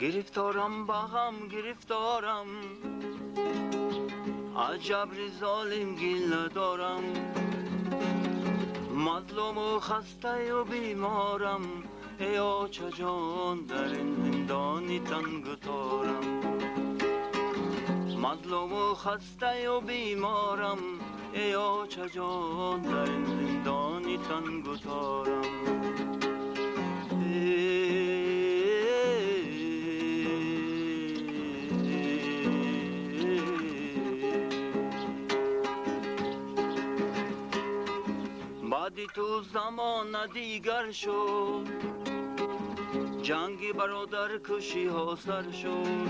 گرفتارم با غم گرفتارم، عجب ظالم گله دارم، مظلوم و خسته و بیمارم، ای آچه جان در این زندانی تنگ تارم. مظلوم و خسته و بیمارم، ای آچه جان در این زندانی تنگ تارم. بعدی تو زمان دیگر شد، جنگی برادر کشی ها سر شد،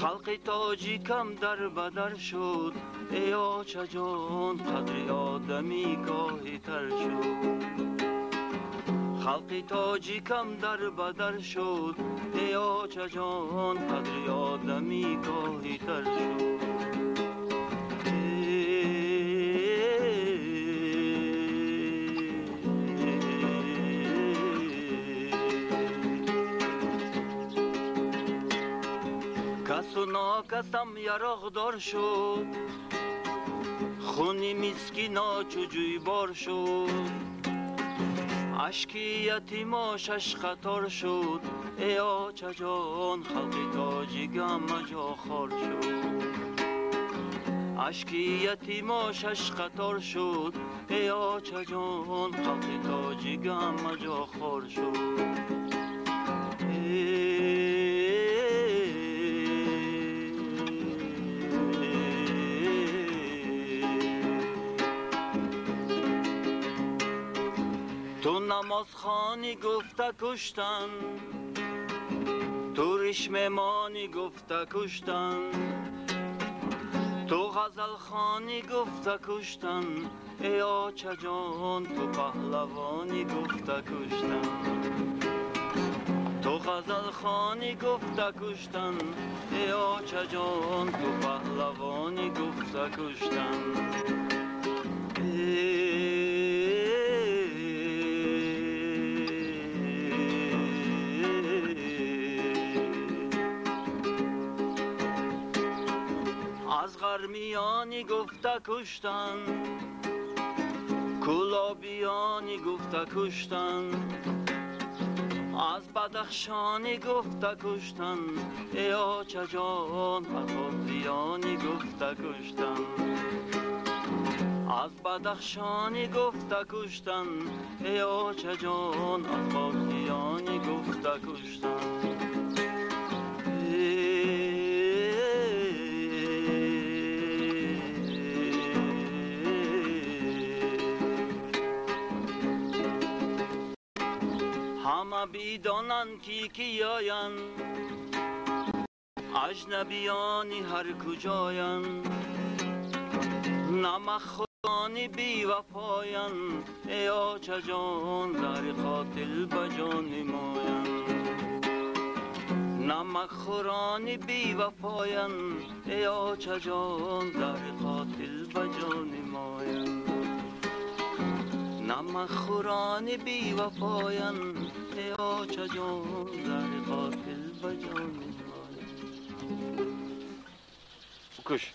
خلق تاجیکم در بدر شد، ای آچه جان قدر آدمی گاهی تر شد. خلق تاجیکم در بدر شد، ای آچه جان قدر آدمی گاهی تر شد. کس و ناکسم یراقدار شد، خونی مسکینا چو جویبار شد، اشکی یتیما شش خطار شد، ای آچه جان خلق تاجیکم جا خار شد. اشکی یتیما شش خطار شد، ای آچه جان خلق تاجیکم جا خار شد. تو نماز خانی گفته کشتن، تو رشممانی گفته کشتن، تو غزل خانی گفته کشتن، ای آچه جان تو پهلوانی گفته کشتن. تو غزل خانی گفته کشتن، ای آچه جان تو پهلوانی گفته کشتن. از غرمیانی گفته کشتن، کلابیانی گفته کشتن، از بدخشانی گفته کشتن، ای آچه جان اخوزیانی گفته کشتن. از بدخشانی گفته کشتن، ای آچه جان اخوزیانی گفته کشتن. همه بیدانن کی آین، اجنبیانی هر کجاین، نمک خورانی بی وفاین، ای آچه جان زهر قاتل بجا نماین. نمک خورانی بی وفاین، ای آچه جان زهر قاتل بجا نماین. نمک خورانی بی وفاین، ای آچه جان زهر قاتل بجا نماین. کش